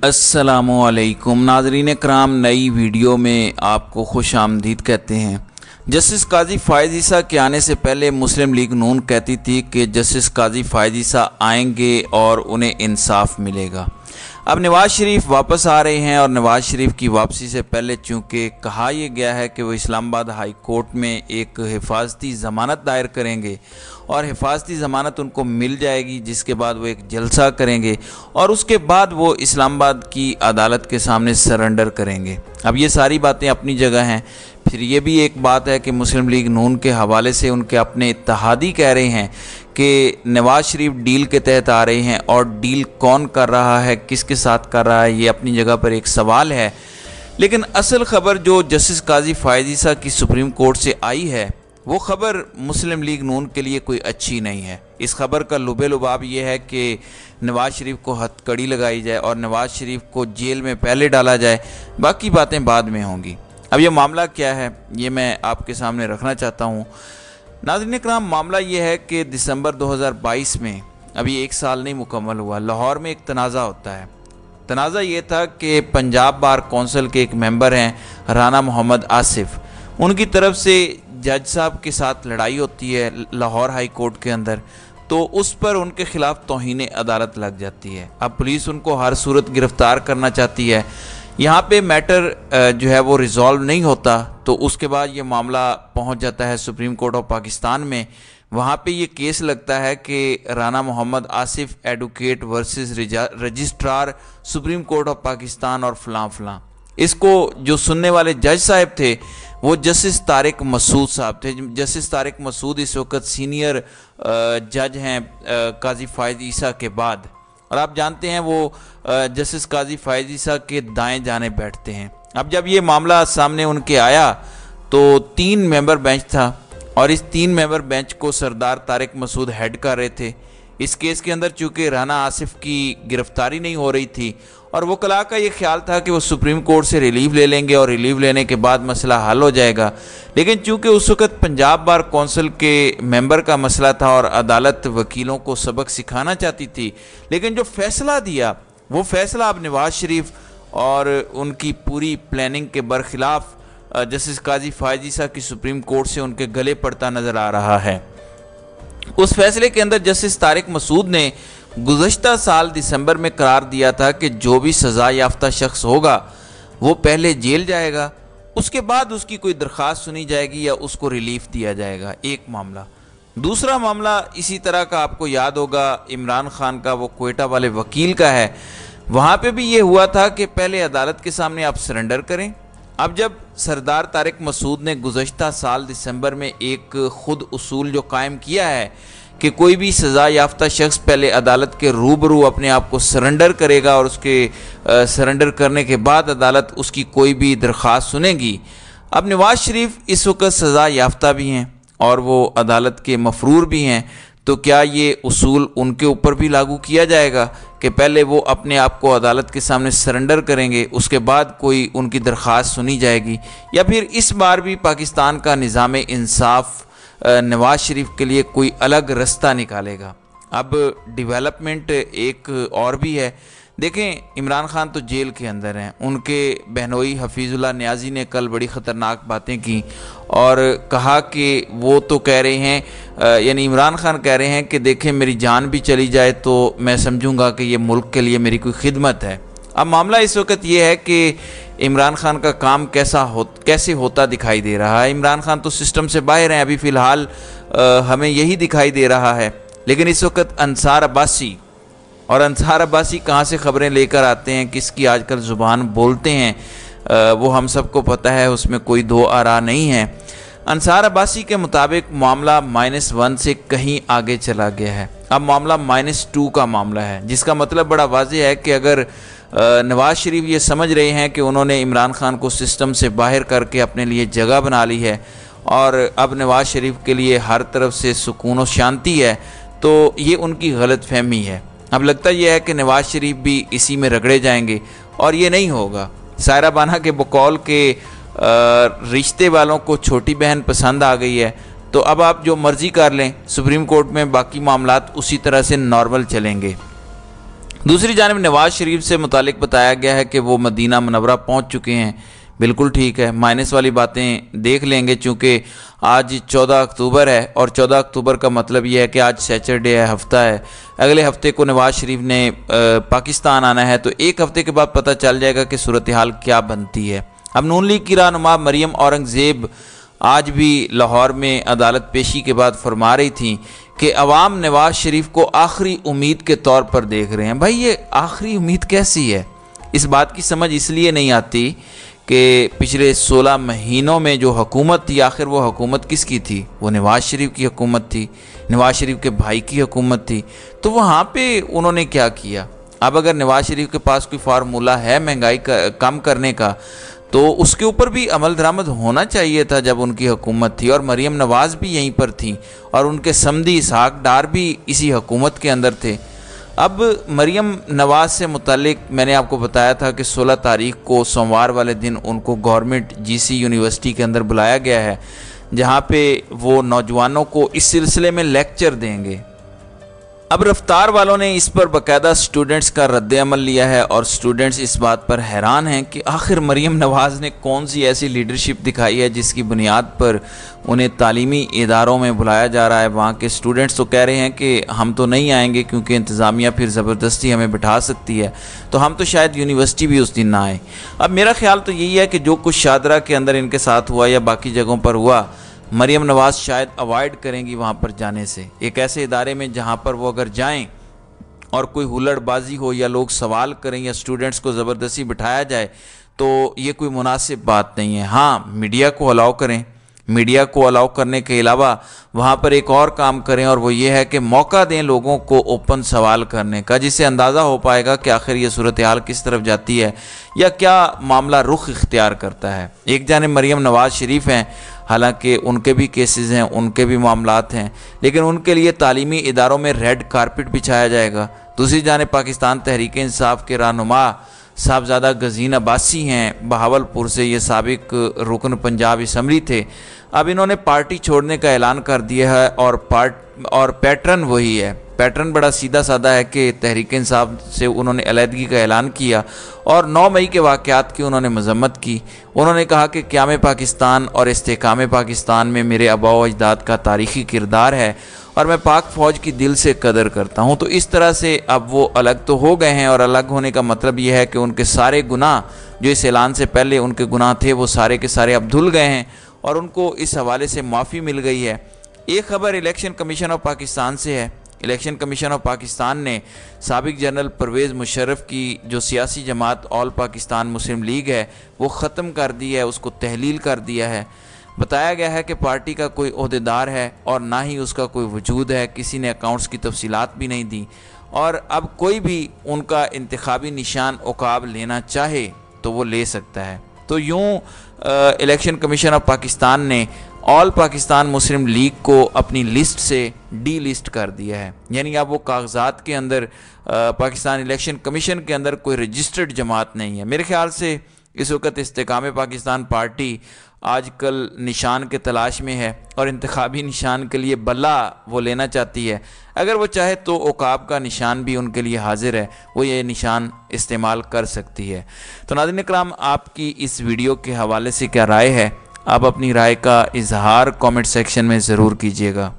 अस्सलामुअलैकुम नाज़रीन कराम, नई वीडियो में आपको खुश आमदीद कहते हैं। जस्टिस काजी फ़ायज़ ईसा के आने से पहले मुस्लिम लीग नून कहती थी कि जस्टिस काजी फ़ायज़ ईसा आएंगे और उन्हें इंसाफ मिलेगा। अब नवाज़ शरीफ वापस आ रहे हैं और नवाज़ शरीफ की वापसी से पहले चूँकि कहा यह गया है कि वो इस्लामाबाद हाई कोर्ट में एक हिफाजती ज़मानत दायर करेंगे और हिफाजती ज़मानत उनको मिल जाएगी, जिसके बाद वो एक जलसा करेंगे और उसके बाद वो इस्लामाबाद की अदालत के सामने सरेंडर करेंगे। अब ये सारी बातें अपनी जगह हैं। फिर ये भी एक बात है कि मुस्लिम लीग नून के हवाले से उनके अपने इत्तेहादी कह रहे हैं कि नवाज़ शरीफ डील के तहत आ रहे हैं और डील कौन कर रहा है, किसके साथ कर रहा है, ये अपनी जगह पर एक सवाल है। लेकिन असल ख़बर जो जस्टिस काजी फ़ायज़ ईसा की सुप्रीम कोर्ट से आई है वो ख़बर मुस्लिम लीग नून के लिए कोई अच्छी नहीं है। इस खबर का लुबे लुबाब ये है कि नवाज़ शरीफ को हथकड़ी लगाई जाए और नवाज़ शरीफ को जेल में पहले डाला जाए, बाकी बातें बाद में होंगी। अब ये मामला क्या है ये मैं आपके सामने रखना चाहता हूँ। नाज़रीन कराम, मामला ये है कि दिसंबर 2022 में, अभी एक साल नहीं मुकम्मल हुआ, लाहौर में एक तनाज़ा होता है। तनाज़ा ये था कि पंजाब बार कौंसिल के एक मेंबर हैं राना मोहम्मद आसिफ, उनकी तरफ से जज साहब के साथ लड़ाई होती है लाहौर हाई कोर्ट के अंदर, तो उस पर उनके ख़िलाफ़ तौहीन अदालत लग जाती है। अब पुलिस उनको हर सूरत गिरफ़्तार करना चाहती है। यहाँ पे मैटर जो है वो रिज़ॉल्व नहीं होता, तो उसके बाद ये मामला पहुँच जाता है सुप्रीम कोर्ट ऑफ पाकिस्तान में। वहाँ पे ये केस लगता है कि Rana Mohammad Asif advocate versus registrar supreme court of Pakistan और फ़लाँ। इसको जो सुनने वाले जज साहब थे वो जस्टिस तारिक मसूद साहब थे। जस्टिस तारिक मसूद इस वक्त सीनियर जज हैं काजी फ़ायज़ ईसा के बाद, और आप जानते हैं वो जस्टिस काजी फ़ायज़ ईसा के दाएं जाने बैठते हैं। अब जब ये मामला सामने उनके आया तो 3 मेंबर बेंच था और इस 3 मेंबर बेंच को सरदार तारिक मसूद हेड कर रहे थे। इस केस के अंदर चूँकि राना आसिफ की गिरफ्तारी नहीं हो रही थी और वो कला का ये ख्याल था कि वो सुप्रीम कोर्ट से रिलीव ले लेंगे और रिलीव लेने के बाद मसला हल हो जाएगा, लेकिन चूँकि उस वक़्त पंजाब बार कौंसिल के मेंबर का मसला था और अदालत वकीलों को सबक सिखाना चाहती थी, लेकिन जो फ़ैसला दिया वो फ़ैसला अब नवाज़ शरीफ और उनकी पूरी प्लानिंग के बरखिलाफ़ जस्टिस काजी फ़ायज़ ईसा की सुप्रीम कोर्ट से उनके गले पड़ता नज़र आ रहा है। उस फैसले के अंदर जस्टिस तारिक मसूद ने गुज़श्ता साल दिसंबर में करार दिया था कि जो भी सज़ा याफ्ता शख्स होगा वो पहले जेल जाएगा, उसके बाद उसकी कोई दरख्वास्त सुनी जाएगी या उसको रिलीफ दिया जाएगा। एक मामला। दूसरा मामला इसी तरह का आपको याद होगा, इमरान खान का, वो कोयटा वाले वकील का है। वहाँ पे भी ये हुआ था कि पहले अदालत के सामने आप सरेंडर करें। अब जब सरदार तारिक मसूद ने गुज़श्ता साल दिसंबर में एक ख़ुद उसूल जो कायम किया है कि कोई भी सज़ा याफ्ता शख्स पहले अदालत के रूबरू अपने आप को सरेंडर करेगा और उसके सरेंडर करने के बाद अदालत उसकी कोई भी दरख्वास्त सुनेगी। अब नवाज़ शरीफ इस वक्त सज़ा याफ्ता भी हैं और वो अदालत के मफरूर भी हैं, तो क्या ये उसूल उनके ऊपर भी लागू किया जाएगा कि पहले वो अपने आप को अदालत के सामने सरेंडर करेंगे, उसके बाद कोई उनकी दरख्वास्त सुनी जाएगी, या फिर इस बार भी पाकिस्तान का निज़ाम इंसाफ नवाज़ शरीफ के लिए कोई अलग रास्ता निकालेगा? अब डेवलपमेंट एक और भी है। देखें, इमरान खान तो जेल के अंदर हैं, उनके बहनोई हफीज़ुल्लाह नियाज़ी ने कल बड़ी ख़तरनाक बातें की और कहा कि वो तो कह रहे हैं, यानी इमरान खान कह रहे हैं कि देखें मेरी जान भी चली जाए तो मैं समझूंगा कि ये मुल्क के लिए मेरी कोई खिदमत है। अब मामला इस वक्त ये है कि इमरान खान का काम कैसे होता दिखाई दे रहा है। इमरान खान तो सिस्टम से बाहर हैं, अभी फ़िलहाल हमें यही दिखाई दे रहा है, लेकिन इस वक्त अंसार अब्बासी, और अंसार अब्बासी कहाँ से ख़बरें लेकर आते हैं, किसकी आजकल ज़ुबान बोलते हैं, वो हम सबको पता है, उसमें कोई दो आरा नहीं है। अंसार अब्बासी के मुताबिक मामला -1 से कहीं आगे चला गया है। अब मामला -2 का मामला है, जिसका मतलब बड़ा वाज़ेह है कि अगर नवाज़ शरीफ ये समझ रहे हैं कि उन्होंने इमरान खान को सिस्टम से बाहर करके अपने लिए जगह बना ली है और अब नवाज़ शरीफ के लिए हर तरफ से सुकून और शांति है, तो ये उनकी गलत फहमी है। अब लगता यह है कि नवाज़ शरीफ भी इसी में रगड़े जाएंगे और ये नहीं होगा। सायरा बाना के बकौल के रिश्ते वालों को छोटी बहन पसंद आ गई है, तो अब आप जो मर्ज़ी कर लें, सुप्रीम कोर्ट में बाकी मामलात उसी तरह से नॉर्मल चलेंगे। दूसरी जानिब नवाज़ शरीफ से मुतालिक बताया गया है कि वो मदीना मुनव्वरा पहुँच चुके हैं। बिल्कुल ठीक है, माइनस वाली बातें देख लेंगे चूँकि आज 14 अक्टूबर है और 14 अक्टूबर का मतलब ये है कि आज सैटरडे है, हफ्ता है। अगले हफ्ते को नवाज़ शरीफ ने पाकिस्तान आना है, तो एक हफ्ते के बाद पता चल जाएगा कि सूरत हाल क्या बनती है। अब नून लीग की रहनुमा मरियम औरंगज़ेब आज भी लाहौर में अदालत पेशी के बाद फरमा रही थी कि अवाम नवाज़ शरीफ को आखिरी उम्मीद के तौर पर देख रहे हैं। भाई ये आखिरी उम्मीद कैसी है? इस बात की समझ इसलिए नहीं आती कि पिछले 16 महीनों में जो हुकूमत थी, आखिर वो हुकूमत किसकी थी? वो नवाज़ शरीफ की हुकूमत थी, नवाज़ शरीफ के भाई की हुकूमत थी। तो वहाँ पे उन्होंने क्या किया? अब अगर नवाज़ शरीफ के पास कोई फार्मूला है महंगाई का कम करने का, तो उसके ऊपर भी अमल दरामद होना चाहिए था जब उनकी हुकूमत थी। और मरियम नवाज़ भी यहीं पर थी और उनके समधी इसहाक डार भी इसी हुकूमत के अंदर थे। अब मरियम नवाज़ से मुतालिक मैंने आपको बताया था कि 16 तारीख को सोमवार वाले दिन उनको गवर्नमेंट जीसी यूनिवर्सिटी के अंदर बुलाया गया है, जहाँ पे वो नौजवानों को इस सिलसिले में लेक्चर देंगे। अब रफ्तार वालों ने इस पर बाकायदा स्टूडेंट्स का रद्द अमल लिया है और स्टूडेंट्स इस बात पर हैरान हैं कि आखिर मरियम नवाज़ ने कौन सी ऐसी लीडरशिप दिखाई है जिसकी बुनियाद पर उन्हें तालीमी इदारों में बुलाया जा रहा है। वहाँ के स्टूडेंट्स तो कह रहे हैं कि हम तो नहीं आएंगे क्योंकि इंतज़ामिया फिर ज़बरदस्ती हमें बिठा सकती है, तो हम तो शायद यूनिवर्सिटी भी उस दिन ना आए। अब मेरा ख्याल तो यही है कि जो कुछ शादरा के अंदर इनके साथ हुआ या बाकी जगहों पर हुआ, मरियम नवाज़ शायद अवॉइड करेंगी वहाँ पर जाने से। एक ऐसे इदारे में जहाँ पर वो अगर जाएं और कोई हुल्लड़बाजी हो या लोग सवाल करें या स्टूडेंट्स को ज़बरदस्ती बिठाया जाए, तो ये कोई मुनासिब बात नहीं है। हाँ, मीडिया को अलाउ करें, मीडिया को अलाउ करने के अलावा वहाँ पर एक और काम करें और वो ये है कि मौका दें लोगों को ओपन सवाल करने का, जिससे अंदाज़ा हो पाएगा कि आखिर ये सूरत हाल किस तरफ जाती है या क्या मामला रुख इख्तियार करता है। एक जाने मरियम नवाज़ शरीफ हैं, हालांकि उनके भी केसेस हैं, उनके भी मामलात हैं, लेकिन उनके लिए तालीमी इदारों में रेड कारपेट बिछाया जाएगा। दूसरी जाने पाकिस्तान तहरीक इंसाफ के रहनुमा साहबजादा गजीन अब्बासी हैं, बहावलपुर से, ये साबिक रुकन पंजाब असम्बली थे। अब इन्होंने पार्टी छोड़ने का ऐलान कर दिया है और पैटर्न वही है। पैटर्न बड़ा सीधा साधा है कि तहरीक इंसाफ से उन्होंने अलहदगी का ऐलान किया और 9 मई के वाक़यात की उन्होंने मजम्मत की। उन्होंने कहा कि क़याम पाकिस्तान और इस्तेकाम पाकिस्तान में मेरे आबा व अजदाद का तारीख़ी किरदार है और मैं पाक फ़ौज की दिल से कदर करता हूँ। तो इस तरह से अब वो अलग तो हो गए हैं और अलग होने का मतलब ये है कि उनके सारे गुनाह जो इस ऐलान से पहले उनके गुनाह थे वो सारे के सारे अब धुल गए हैं और उनको इस हवाले से माफ़ी मिल गई है। एक खबर इलेक्शन कमीशन ऑफ पाकिस्तान से है। इलेक्शन कमीशन ऑफ पाकिस्तान ने साबिक जनरल परवेज़ मुशर्रफ की जो सियासी जमात ऑल पाकिस्तान मुस्लिम लीग है वो ख़त्म कर दी है, उसको तहलील कर दिया है। बताया गया है कि पार्टी का कोई ओहदेदार है और ना ही उसका कोई वजूद है, किसी ने अकाउंट्स की तफसीलात भी नहीं दी और अब कोई भी उनका इंतखाबी निशान उकाब लेना चाहे तो वो ले सकता है। तो यूँ इलेक्शन कमीशन ऑफ पाकिस्तान ने ऑल पाकिस्तान मुस्लिम लीग को अपनी लिस्ट से डी लिस्ट कर दिया है, यानी अब वो कागजात के अंदर पाकिस्तान इलेक्शन कमीशन के अंदर कोई रजिस्टर्ड जमात नहीं है। मेरे ख्याल से इस वक्त इस्तेकाम पाकिस्तान पार्टी आजकल निशान के तलाश में है और इंतखाबी निशान के लिए बल्ला वो लेना चाहती है। अगर वो चाहे तो उकाब का निशान भी उनके लिए हाजिर है, वो ये निशान इस्तेमाल कर सकती है। तो नाज़रीन इकराम, आपकी इस वीडियो के हवाले से क्या राय है? आप अपनी राय का इजहार कमेंट सेक्शन में ज़रूर कीजिएगा।